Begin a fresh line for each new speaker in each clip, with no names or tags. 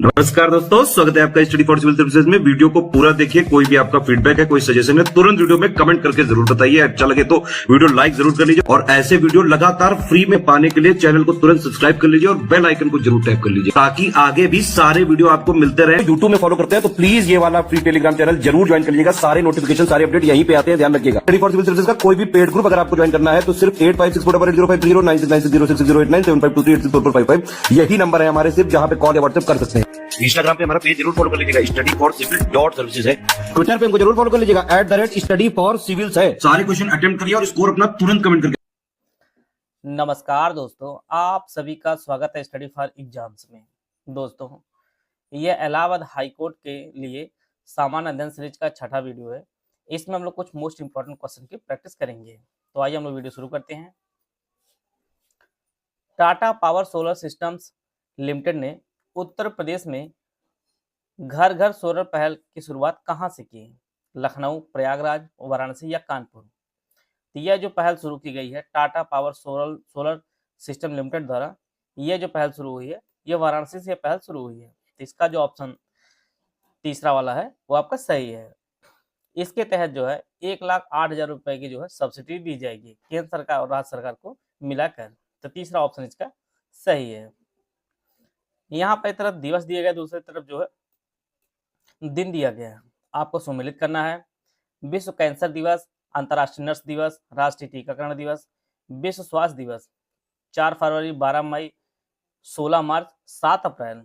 नमस्कार दोस्तों, स्वागत है आपका स्टडी फॉर सिविल सर्विसेज में। वीडियो को पूरा देखिए। कोई भी आपका फीडबैक है, कोई सजेशन है, तुरंत वीडियो में कमेंट करके जरूर बताइए। अच्छा लगे तो वीडियो लाइक जरूर कर लीजिए और ऐसे वीडियो लगातार फ्री में पाने के लिए चैनल को तुरंत सब्सक्राइब कर लीजिए और बेल आइकन को जरूर टैप कर लीजिए ताकि आगे भी सारे वीडियो आपको मिलते रहे। यूट्यूब में फॉलो करते हैं तो प्लीज ये वाला फ्री टेलीग्राम चैनल जरूर ज्वाइन कर लीजिएगा। सारे नोटिफिकेशन, सारे अपडेट यहीं पे आते हैं, ध्यान रखिएगा। स्टडी फॉर सिविल सर्विसेज का कोई भी पेड ग्रुप अगर आपको ज्वाइन करना है तो सिर्फ 85648050969062386445 यही नंबर है हमारे, सिर्फ जहां पे कॉल या व्हाट्सएप कर सकते हैं। इंस्टाग्राम पे हमारा पेज जरूर फॉलो कर लीजिएगा, स्टडी फॉर सिविल .सर्विसेज है। ट्विटर पे हमको जरूर फॉलो कर लीजिएगा, @study for civils है। सारे क्वेश्चन अटेम्प्ट करिए और स्कोर अपना तुरंत कमेंट करके।
नमस्कार दोस्तों, आप सभी का स्वागत है स्टडी फॉर एग्जाम्स में। दोस्तों, यह इलाहाबाद हाई कोर्ट के लिए सामान्य अध्ययन सीरीज का छठा वीडियो है। इसमें हम लोग कुछ मोस्ट इंपॉर्टेंट क्वेश्चन की प्रैक्टिस करेंगे। तो आइए हम लोग वीडियो शुरू करते हैं। Tata power solar systems limited ने उत्तर प्रदेश में घर घर सोलर पहल की शुरुआत कहां से की? लखनऊ, प्रयागराज, वाराणसी या कानपुर? तो यह जो पहल शुरू की गई है Tata power solar system limited द्वारा, यह जो पहल शुरू हुई है यह वाराणसी से पहल शुरू हुई है। तो इसका जो ऑप्शन तीसरा वाला है वो आपका सही है। इसके तहत जो है 1,08,000 रुपए की जो है सब्सिडी दी जाएगी केंद्र सरकार और राज्य सरकार को मिलाकर। तो तीसरा ऑप्शन इसका सही है। यहाँ पर तरफ दिवस दिए गए, दूसरी तरफ जो है दिन दिया गया है। आपको सम्मिलित करना है। विश्व कैंसर दिवस, अंतर्राष्ट्रीय नर्स दिवस, राष्ट्रीय टीकाकरण दिवस, विश्व स्वास्थ्य दिवस 4 फरवरी, 12 मई, 16 मार्च, 7 अप्रैल।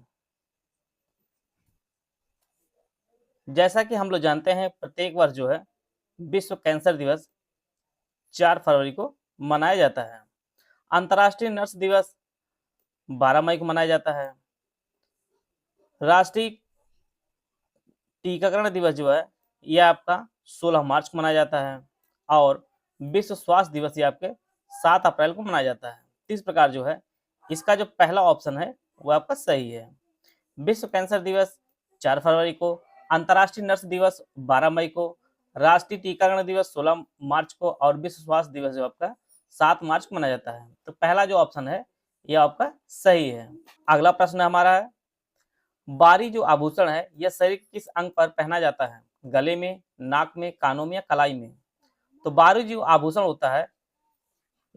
जैसा कि हम लोग जानते हैं प्रत्येक वर्ष जो है विश्व कैंसर दिवस 4 फरवरी को मनाया जाता है। अंतर्राष्ट्रीय नर्स दिवस 12 मई को मनाया जाता है। राष्ट्रीय टीकाकरण दिवस जो है यह आपका 16 मार्च को मनाया जाता है और विश्व स्वास्थ्य दिवस ये आपके 7 अप्रैल को मनाया जाता है। इस प्रकार जो है इसका जो पहला ऑप्शन है वो आपका सही है। विश्व कैंसर दिवस 4 फरवरी को, अंतर्राष्ट्रीय नर्स दिवस 12 मई को, राष्ट्रीय टीकाकरण दिवस 16 मार्च को और विश्व स्वास्थ्य दिवस जो आपका 7 मार्च को मनाया जाता है। तो पहला जो ऑप्शन है यह आपका सही है। अगला प्रश्न हमारा है, बारी जो आभूषण है यह शरीर के किस अंग पर पहना जाता है? गले में, नाक में, कानों में या कलाई में? तो बारी जो आभूषण होता है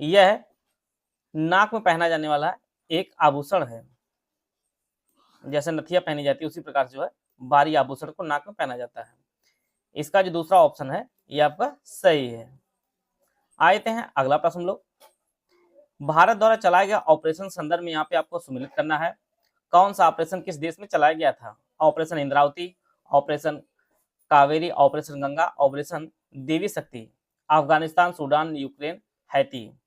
यह नाक में पहना जाने वाला एक आभूषण है। जैसे नथिया पहनी जाती है उसी प्रकार जो है बारी आभूषण को नाक में पहना जाता है। इसका जो दूसरा ऑप्शन है यह आपका सही है। आते हैं अगला प्रश्न लोग। भारत द्वारा चलाया गया ऑपरेशन संदर्भ में यहाँ पे आपको सम्मिलित करना है। कौन सा ऑपरेशन किस देश में चलाया गया था? Operation Indravati, operation Kaveri, operation Ganga, operation Devi Shakti? Afghanistan, Sudan, Ukraine, Haiti?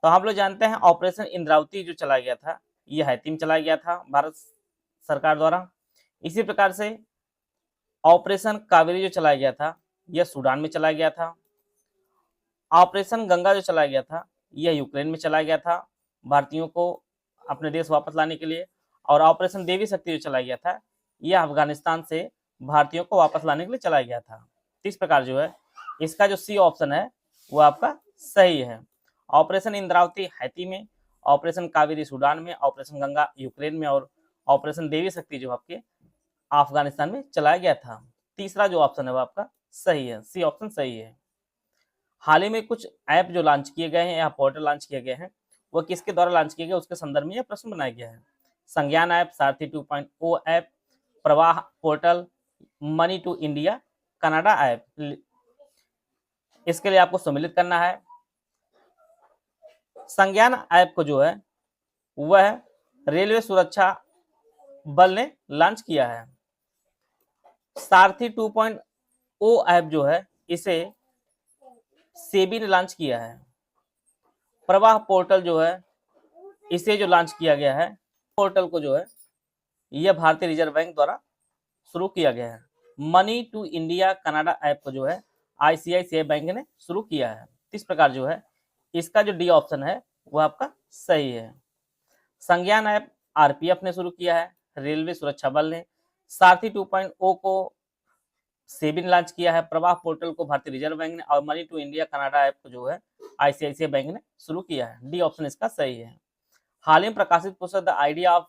तो हम लोग जानते हैं ऑपरेशन इंद्रावती जो चलाया गया था यह हैती में चलाया गया था भारत सरकार द्वारा। इसी प्रकार से ऑपरेशन कावेरी जो चलाया गया था यह सूडान में चलाया गया था। ऑपरेशन गंगा जो चलाया गया था यह यूक्रेन में चलाया गया था भारतीयों को अपने देश वापस लाने के लिए। और ऑपरेशन देवी शक्ति जो चलाया गया था यह अफगानिस्तान से भारतीयों को वापस लाने के लिए चलाया गया था। इस प्रकार जो है इसका जो सी ऑप्शन है वो आपका सही है। ऑपरेशन इंद्रावती हैती में, ऑपरेशन कावेरी सूडान में, ऑपरेशन गंगा यूक्रेन में और ऑपरेशन देवी शक्ति जो आपके अफगानिस्तान में चलाया गया था। तीसरा जो ऑप्शन है वो आपका सही है, सी ऑप्शन सही है। हाल ही में कुछ ऐप जो लॉन्च किए गए हैं या पोर्टल लॉन्च किए गए हैं वो किसके द्वारा लॉन्च किए गए उसके संदर्भ में यह प्रश्न बनाया गया है। संज्ञान app, Sarathi 2.0 app, Pravaah portal, money to India, Canada app? इसके लिए आपको सम्मिलित करना है। संज्ञान ऐप को जो है वह रेलवे सुरक्षा बल ने लॉन्च किया है। सारथी 2.0 ऐप जो है इसे सेबी ने लॉन्च किया है। प्रवाह पोर्टल जो है इसे जो लॉन्च किया गया है, पोर्टल को जो है यह भारतीय रिजर्व बैंक द्वारा शुरू किया गया है। Money to India Canada app को जो है आईसीआईसीआई बैंक ने शुरू किया है। इस प्रकार जो है इसका जो डी ऑप्शन है वो आपका सही है। संज्ञान ऐप आरपीएफ ने शुरू किया है, रेलवे सुरक्षा बल ने। सारथी 2.0 को सेबी ने लॉन्च किया है, प्रवाह पोर्टल को भारतीय रिजर्व बैंक ने और money to India Canada app को जो है आईसीआईसीआई बैंक ने शुरू किया है। डी ऑप्शन इसका सही है। हाल ही में प्रकाशित पुस्तक the idea of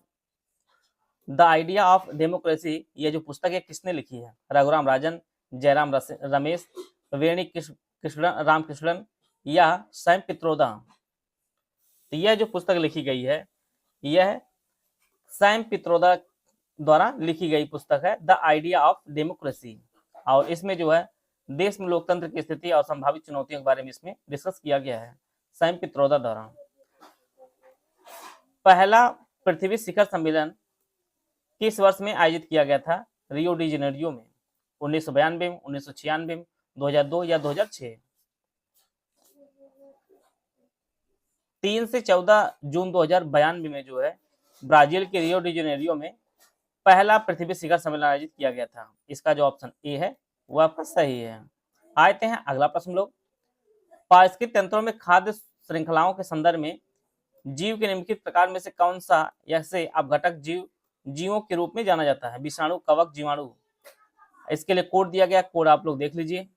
the idea of democracy, ये जो पुस्तक है किसने लिखी है? रघुराम राजन, जयराम रमेश, वेणी कृष्ण रामकृष्णन या सैम पित्रोदा? तो यह जो पुस्तक लिखी गई है यह सैम पित्रोदा द्वारा लिखी गई पुस्तक है द आइडिया ऑफ डेमोक्रेसी। और इसमें जो है देश में लोकतंत्र की स्थिति और संभावित चुनौतियों के बारे में इसमें डिस्कस किया गया है सैम पित्रोदा द्वारा। पहला पृथ्वी शिखर सम्मेलन किस वर्ष में आयोजित किया गया था? रियो डी जेनेरियो में। 1992 में, 1996 में, 2002 या 2006? 3 से 14 जून 2092 में जो है ब्राजील के रियो डी जेनेरियो में पहला पृथ्वी शिखर सम्मेलन आयोजित किया गया था। इसका जो ऑप्शन ए है वो आपका सही है। आते हैं अगला प्रश्न लोग। पारिस्थितिक तंत्रों में खाद्य श्रृंखलाओं के संदर्भ में जीव के निम्नलिखित प्रकार में से कौन सा या से अपघटक जीवों के रूप में जाना जाता है? विषाणु, कवक, जीवाणु? इसके लिए कोड दिया गया, कोड आप लोग देख लीजिए।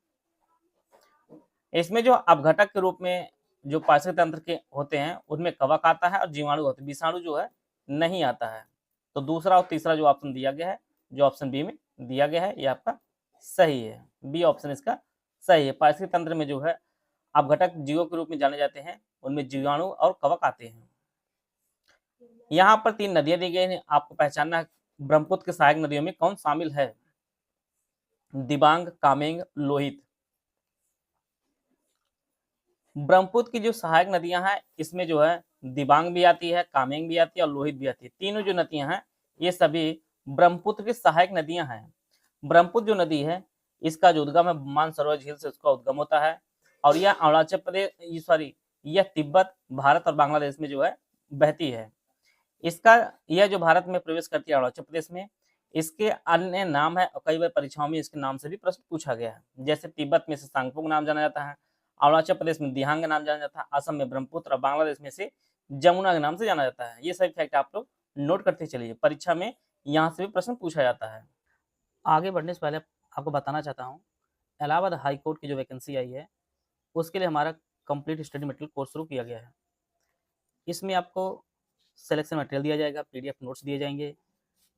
इसमें जो अपघटक के रूप में जो पारिस्थितिक तंत्र के होते हैं उनमें कवक आता है और जीवाणु होते हैं, विषाणु जो है नहीं आता है। तो दूसरा और तीसरा जो ऑप्शन दिया गया है, जो ऑप्शन बी में दिया गया है, ये आपका सही है। बी ऑप्शन इसका सही है। पारिस्थितिक तंत्र में जो है अपघटक जीवों के रूप में जाने जाते हैं, उनमें जीवाणु और कवक आते हैं। यहाँ पर 3 नदियां दी गई हैं, आपको पहचानना है ब्रह्मपुत्र के सहायक नदियों में कौन शामिल है? दिबांग, कामेंग, लोहित? ब्रह्मपुत्र की जो सहायक नदियां हैं इसमें जो है दिबांग भी आती है, कामेंग भी आती है और लोहित भी आती है। तीनों जो नदियां हैं ये सभी ब्रह्मपुत्र की सहायक नदियां हैं। ब्रह्मपुत्र जो नदी है इसका जो उद्गम है मानसरोवर झील से उसका उद्गम होता है और यह अरुणाचल प्रदेश यह तिब्बत, भारत और बांग्लादेश में जो है बहती है। इसका यह जो भारत में प्रवेश करती है अरुणाचल प्रदेश में, इसके अन्य नाम है और कई बार परीक्षाओं में इसके नाम से भी प्रश्न पूछा गया है। जैसे तिब्बत में से सांगपोंग नाम जाना जाता है, अरुणाचल प्रदेश में दिहांग नाम जाना जाता है, असम में ब्रह्मपुत्र और बांग्लादेश में से जमुना के नाम से जाना जाता है। ये सभी फैक्ट आप लोग नोट करते चलिए, परीक्षा में यहाँ से भी प्रश्न पूछा जाता है। आगे बढ़ने से पहले आपको बताना चाहता हूँ इलाहाबाद हाई कोर्ट की जो वैकेंसी आई है उसके लिए हमारा कंप्लीट स्टडी मटेरियल कोर्स शुरू किया गया है। इसमें आपको सिलेक्शन मटेरियल दिया जाएगा, पीडीएफ नोट्स दिए जाएंगे,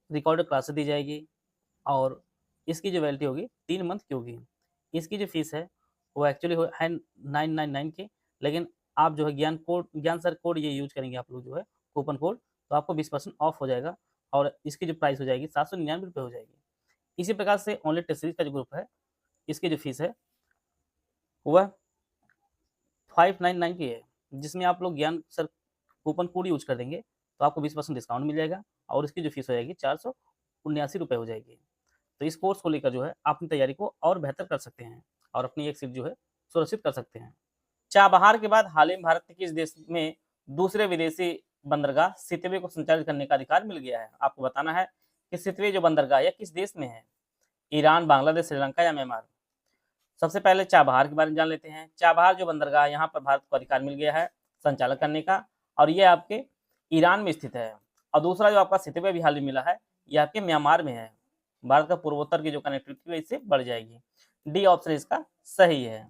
रिकॉर्डेड क्लासेस दी जाएगी और इसकी जो वैलिडिटी होगी 3 मंथ की होगी। इसकी जो फीस है वो एक्चुअली है 999 की, लेकिन आप जो है ज्ञान सर कोड ये यूज करेंगे आप लोग जो है कूपन कोड, तो आपको 20% ऑफ हो जाएगा और इसकी जो प्राइस हो जाएगी 799 रुपये हो जाएगी। इसी प्रकार से ओनली टेस्ट सीरीज का जो ग्रुप है इसकी जो फीस है वह 599 की है, जिसमें आप लोग ज्ञान सर कूपन कोड यूज कर देंगे तो आपको 20% डिस्काउंट मिल जाएगा और इसकी जो फीस हो जाएगी 479 रुपये हो जाएगी। तो इस कोर्स को लेकर जो है अपनी तैयारी को और बेहतर कर सकते हैं और अपनी एक सीट जो है सुरक्षित कर सकते हैं। चाबहार के बाद हाल ही में भारत के किस देश में दूसरे विदेशी बंदरगाह सितवे को संचालित करने का अधिकार मिल गया है? आपको बताना है कि सितवे जो बंदरगाह है किस देश में है? ईरान, बांग्लादेश, श्रीलंका या म्यांमार? सबसे पहले चाबहार के बारे में जान लेते हैं। चाबहार जो बंदरगाह यहाँ पर भारत को अधिकार मिल गया है संचालक करने का और ये आपके ईरान में स्थित है। और दूसरा जो आपका सितवे भी हाल ही मिला है ये आपके म्यांमार में है। भारत का पूर्वोत्तर की जो कनेक्टिविटी है इससे बढ़ जाएगी। डी ऑप्शन इसका सही है।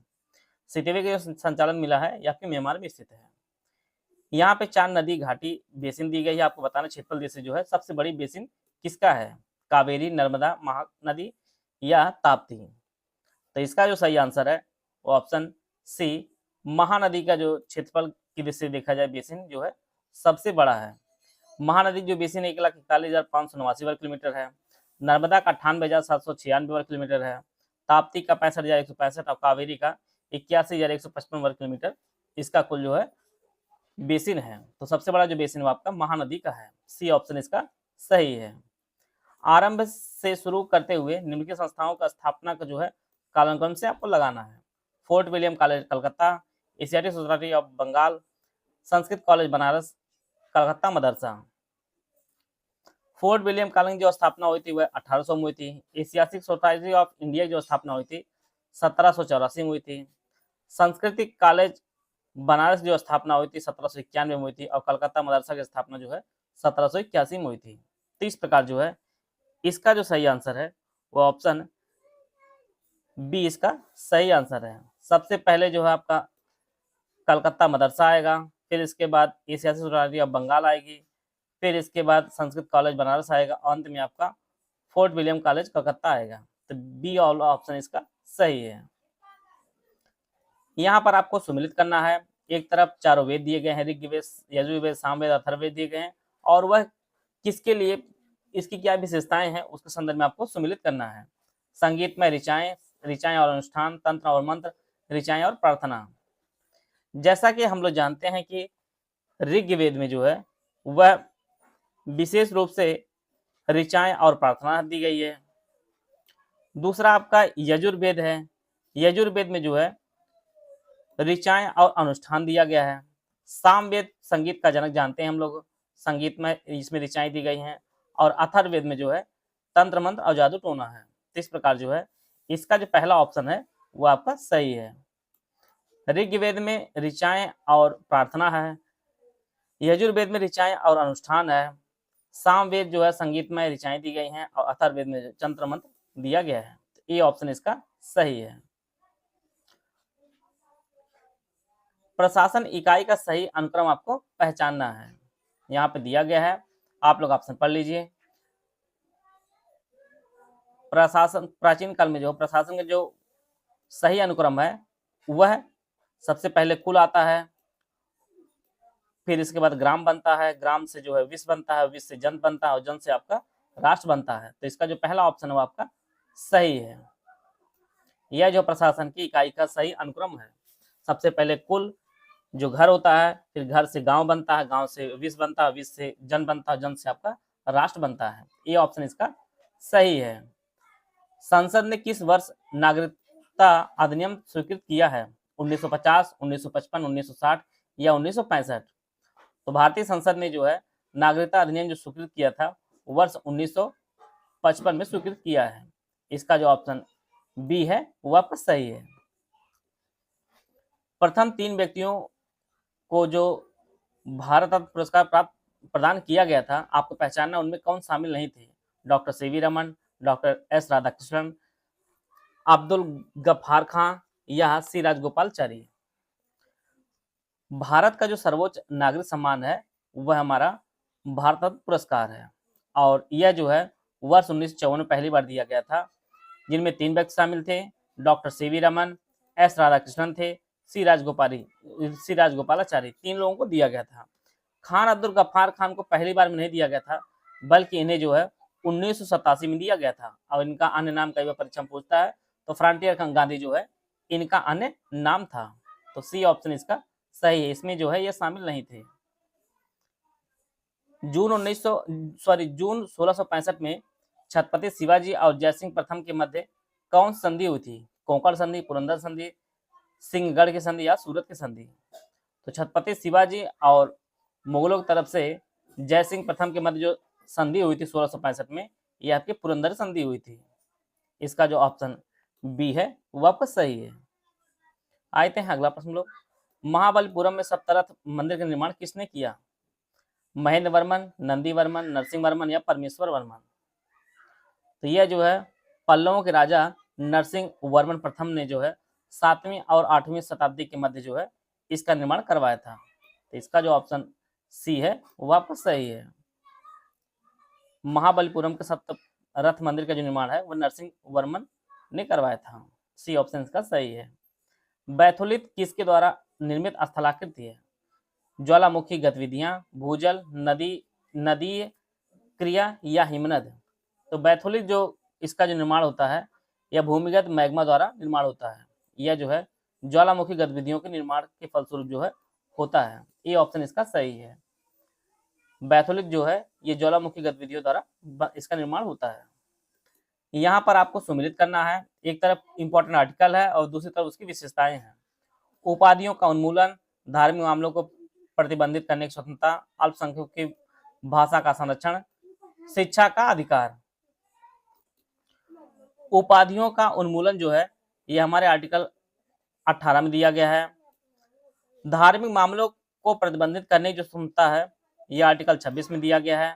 सितवे का जो संचालन मिला है ये आपके म्यांमार में स्थित है। यहाँ पे 4 नदी घाटी बेसिन दी गई है। आपको बताना क्षेत्रफल देश से जो है सबसे बड़ी बेसिन किसका है? कावेरी, नर्मदा, महानदी या ताप्ती? तो इसका जो सही आंसर है वो ऑप्शन सी, महानदी का जो क्षेत्रफल की दृष्टि से देखा जाए बेसिन जो है सबसे बड़ा है। महानदी जो बेसिन 1,41,589 वर्ग किलोमीटर है, नर्मदा का 98,796 वर्ग किलोमीटर है, ताप्ती का 65,165 और कावेरी का 81,155 वर्ग किलोमीटर इसका कुल जो है बेसिन है। तो सबसे बड़ा जो बेसिन वो आपका महानदी का है। सी ऑप्शन इसका सही है। आरंभ से शुरू करते हुए निम्नलिखित संस्थाओं का स्थापना का जो है कालानुक्रम से आपको लगाना है। Fort William college Calcutta, Asiatic society of Bengal, Sanskrit college Banaras, Calcutta मदरसा। फोर्ट विलियम कॉलेज जो स्थापना हुई थी वह 1800 में हुई थी। एशियाटिक सोसाइटी ऑफ इंडिया जो स्थापना हुई थी 1784 में हुई थी। संस्कृतिक कॉलेज बनारस जो स्थापना हुई थी 1791 में हुई थी और कलकत्ता मदरसा की स्थापना जो है 1781 में हुई थी। तो इस प्रकार जो है इसका जो सही आंसर है वो ऑप्शन बी इसका सही आंसर है। सबसे पहले जो है आपका कलकत्ता मदरसा आएगा, फिर इसके बाद एशियाटिक सोसाइटी ऑफ बंगाल आएगी, फिर इसके बाद संस्कृत कॉलेज बनारस आएगा, अंत में आपका फोर्ट विलियम कॉलेज कलकत्ता आएगा। तो बी वाला ऑप्शन इसका सही है। यहाँ पर आपको सुमिलित करना है। एक तरफ चारों वेद दिए गए हैं, ऋग्वेद, यजुर्वेद, सामवेद, अथर्ववेद दिए गए हैं, और वह किसके लिए, इसकी क्या विशेषताएं हैं, उसके संदर्भ में आपको सुमिलित करना है। संगीत में ऋचाएं, ऋचाएं और अनुष्ठान, तंत्र और मंत्र, ऋचाएं और प्रार्थना। जैसा कि हम लोग जानते हैं कि ऋग्वेद में जो है वह विशेष रूप से ऋचाएं और प्रार्थना दी गई है। दूसरा आपका यजुर्वेद है। यजुर्वेद में जो है ऋचाएं और अनुष्ठान दिया गया है। सामवेद संगीत का जनक जानते हैं हम लोग, संगीत में इसमें ऋचाएं दी गई हैं। और अथर्ववेद में जो है तंत्र मंत्र और जादू टोना है। तो इस प्रकार जो है इसका जो पहला ऑप्शन है वो आपका सही है। ऋग्वेद में ऋचाएं और प्रार्थना है, यजुर्वेद में ऋचाएं और अनुष्ठान है, सामवेद जो है संगीत में ऋचाएं दी गई हैं, और अथर्ववेद में तंत्र मंत्र दिया गया है। तो ये ऑप्शन इसका सही है। प्रशासन इकाई का सही अनुक्रम आपको पहचानना है। यहाँ पे दिया गया है, आप लोग ऑप्शन पढ़ लीजिए। प्रशासन, प्राचीन काल में जो प्रशासन का जो सही अनुक्रम है वह सबसे पहले कुल आता है, फिर इसके बाद ग्राम बनता है, ग्राम से जो है विश्व बनता है, विश्व से जन बनता है, और जन से आपका राष्ट्र बनता है। तो इसका जो पहला ऑप्शन है वो आपका सही है। यह जो प्रशासन की इकाई का सही अनुक्रम है, सबसे पहले कुल जो घर होता है, फिर घर से गांव बनता है, गांव से विश्व बनता है, विश्व से जन बनता है, जन से आपका राष्ट्र बनता है। ये ऑप्शन इसका सही है। संसद ने किस वर्ष नागरिकता अधिनियम स्वीकृत किया है? 1950, 1955, 1960 या 1965? तो भारतीय संसद ने जो है नागरिकता अधिनियम जो स्वीकृत किया था वर्ष 1955 में स्वीकृत किया है। इसका जो ऑप्शन बी है वो आपका सही है। प्रथम 3 व्यक्तियों को जो भारत रत्न पुरस्कार प्राप्त प्रदान किया गया था, आपको पहचानना उनमें कौन शामिल नहीं थे? Doctor CV Raman, doctor S Radhakrishnan, Abdul Ghaffar Khan या सी राजगोपालचारी। भारत का जो सर्वोच्च नागरिक सम्मान है वह हमारा भारत रत्न पुरस्कार है, और यह जो है वर्ष 1954 में पहली बार दिया गया था, जिनमें 3 व्यक्ति शामिल थे, doctor CV Raman, S Radhakrishnan थे, सी राजगोपालाचारी। 3 लोगों को दिया गया था। खान अब्दुल गफ्फार खान को पहली बार में नहीं दिया गया था, बल्कि इन्हें जो है 1987 में दिया गया था, और इनका अन्य नाम कई बार परीक्षा में पूछता है, तो फ्रंटियर गांधी जो है इनका अन्य नाम था। तो सी ऑप्शन इसका सही है, इसमें जो है ये शामिल नहीं थे। जून 1665 में छत्रपति शिवाजी और जयसिंह प्रथम के मध्य कौन संधि हुई थी? कोंकण संधि, पुरंदर संधि, सिंहगढ़ की संधि या सूरत की संधि? तो छत्रपति शिवाजी और मुगलों की तरफ से जयसिंह प्रथम के मध्य जो संधि हुई थी 1665 में, यह आपकी पुरंदर संधि हुई थी। इसका जो ऑप्शन बी है वो आपका सही है। आते हैं अगला प्रश्न लोग। महाबलीपुरम में सप्तरथ मंदिर का निर्माण किसने किया? महेंद्र वर्मन, नंदी वर्मन, नरसिंह वर्मन या परमेश्वर वर्मन? तो यह जो है पल्लवों के राजा नरसिंह वर्मन प्रथम ने जो है 7वीं और 8वीं शताब्दी के मध्य जो है इसका निर्माण करवाया था। तो इसका जो ऑप्शन सी है वो आपका सही है। महाबलीपुरम के सप्तरथ मंदिर का जो निर्माण है वो नरसिंह वर्मन ने करवाया था। सी ऑप्शन इसका सही है। बैथुलित किसके द्वारा निर्मित स्थलाकृति है? ज्वालामुखी गतिविधियां, भूजल, नदी क्रिया या हिमनद? तो बैथुलित जो इसका जो निर्माण होता है यह भूमिगत मैग्मा द्वारा निर्माण होता है। यह जो है ज्वालामुखी गतिविधियों के निर्माण के फलस्वरूप जो है होता है। ये ऑप्शन इसका सही है। बैथुलित जो है ये ज्वालामुखी गतिविधियों द्वारा इसका निर्माण होता है। यहाँ पर आपको सुमिलित करना है। एक तरफ इंपॉर्टेंट आर्टिकल है और दूसरी तरफ उसकी विशेषताएं हैं। उपाधियों का उन्मूलन, धार्मिक मामलों को प्रतिबंधित करने की स्वतंत्रता, अल्पसंख्यकों की भाषा का संरक्षण, शिक्षा का अधिकार। उपाधियों का उन्मूलन जो है ये हमारे आर्टिकल 18 में दिया गया है। धार्मिक मामलों को प्रतिबंधित करने की जो क्षमता है यह आर्टिकल 26 में दिया गया है।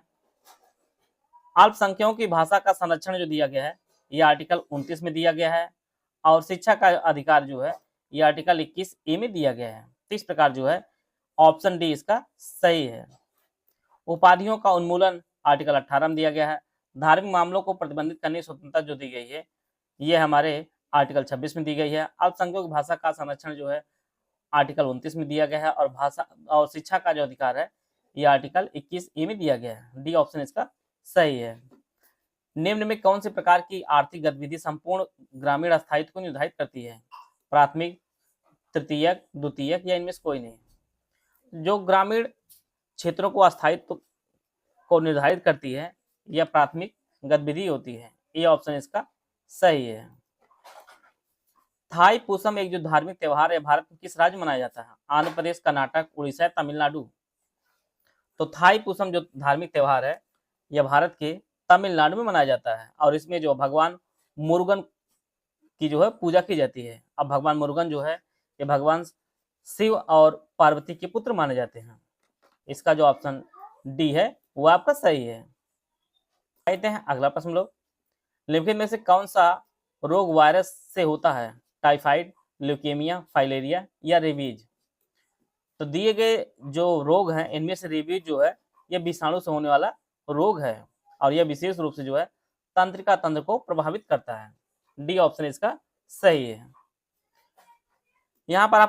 अल्पसंख्यकों की भाषा का संरक्षण जो दिया गया है यह आर्टिकल 29 में दिया गया है। और शिक्षा का अधिकार जो है यह आर्टिकल 21A में दिया गया है। तो इस प्रकार जो है ऑप्शन डी इसका सही है। उपाधियों का उन्मूलन आर्टिकल 18 में दिया गया है। धार्मिक मामलों को प्रतिबंधित करने की स्वतंत्रता जो दी गई है ये हमारे आर्टिकल 26 में दी गई है। अल्पसंख्यक भाषा का संरक्षण जो है आर्टिकल 29 में दिया गया है और भाषा और शिक्षा का जो अधिकार है ये आर्टिकल 21A में दिया गया है। डी ऑप्शन इसका सही है। निम्न में कौन से प्रकार की आर्थिक गतिविधि संपूर्ण ग्रामीण स्थायित्व को निर्धारित करती है? प्राथमिक, तृतीयक, द्वितीयक या इनमें से कोई नहीं। जो ग्रामीण क्षेत्रों को स्थायित्व को निर्धारित करती है यह प्राथमिक गतिविधि होती है। ये ऑप्शन इसका सही है। थाई पूसम एक जो धार्मिक त्योहार है भारत में किस राज्य में मनाया जाता है? आंध्र प्रदेश, कर्नाटक, उड़ीसा, तमिलनाडु। तो थाई पूसम जो धार्मिक त्योहार है यह भारत के तमिलनाडु में मनाया जाता है और इसमें जो भगवान मुरुगन की जो है पूजा की जाती है। अब भगवान मुरुगन जो है ये भगवान शिव और पार्वती के पुत्र माने जाते हैं। इसका जो ऑप्शन डी है वो आपका सही है। कहते हैं अगला प्रश्न लोग, निम्नलिखित में से कौन सा रोग वायरस से होता है? टाइफाइड, ल्यूकेमिया, फाइलेरिया या रेबीज। तो दिए गए जो रोग हैं इनमें से रेबीज जो है यह विषाणु से होने वाला रोग है और यह विशेष रूप से जो है तंत्रिका तंत्र को प्रभावित करता है। डी ऑप्शन इसका सही है। यहाँ पर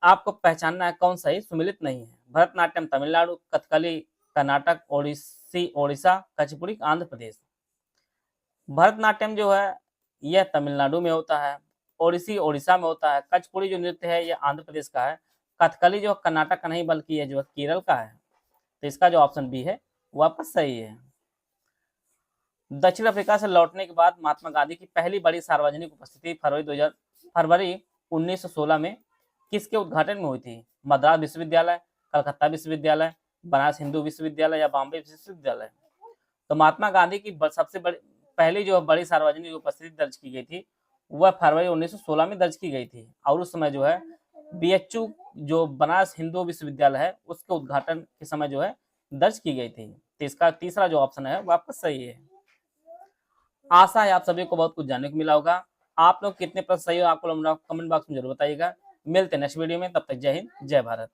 आपको पहचानना है कौन सा ही सुमिलित नहीं है। भरतनाट्यम तमिलनाडु, कथकली कर्नाटक, ओडिशा, कुचिपुड़ी आंध्र प्रदेश। भरतनाट्यम जो है यह तमिलनाडु में होता है, ओडिसी ओडिशा में होता है, कुचिपुड़ी जो नृत्य है यह आंध्र प्रदेश का है, कथकली जो कर्नाटक का नहीं बल्कि यह जो है केरल का है। तो इसका जो ऑप्शन बी है वो आपका सही है। दक्षिण अफ्रीका से लौटने के बाद महात्मा गांधी की पहली बड़ी सार्वजनिक उपस्थिति फरवरी 1916 में किसके उद्घाटन में हुई थी? मद्रास विश्वविद्यालय, कलकत्ता विश्वविद्यालय, बनारस हिंदू विश्वविद्यालय या बॉम्बे विश्वविद्यालय। तो महात्मा गांधी की सबसे बड़ी पहली जो बड़ी सार्वजनिक उपस्थिति दर्ज की गई थी वह फरवरी 1916 में दर्ज की गई थी और उस समय जो है BHU जो बनारस हिंदू विश्वविद्यालय है उसके उद्घाटन के समय जो है दर्ज की गई थी। तो इसका तीसरा जो ऑप्शन है वो आपका सही है। आशा है आप सभी को बहुत कुछ जानने को मिला होगा। आप लोग कितने प्रश्न सही हो आपको कमेंट बॉक्स में जरूर बताइएगा। मिलते हैं नेक्स्ट वीडियो में, तब तक जय हिंद जय भारत।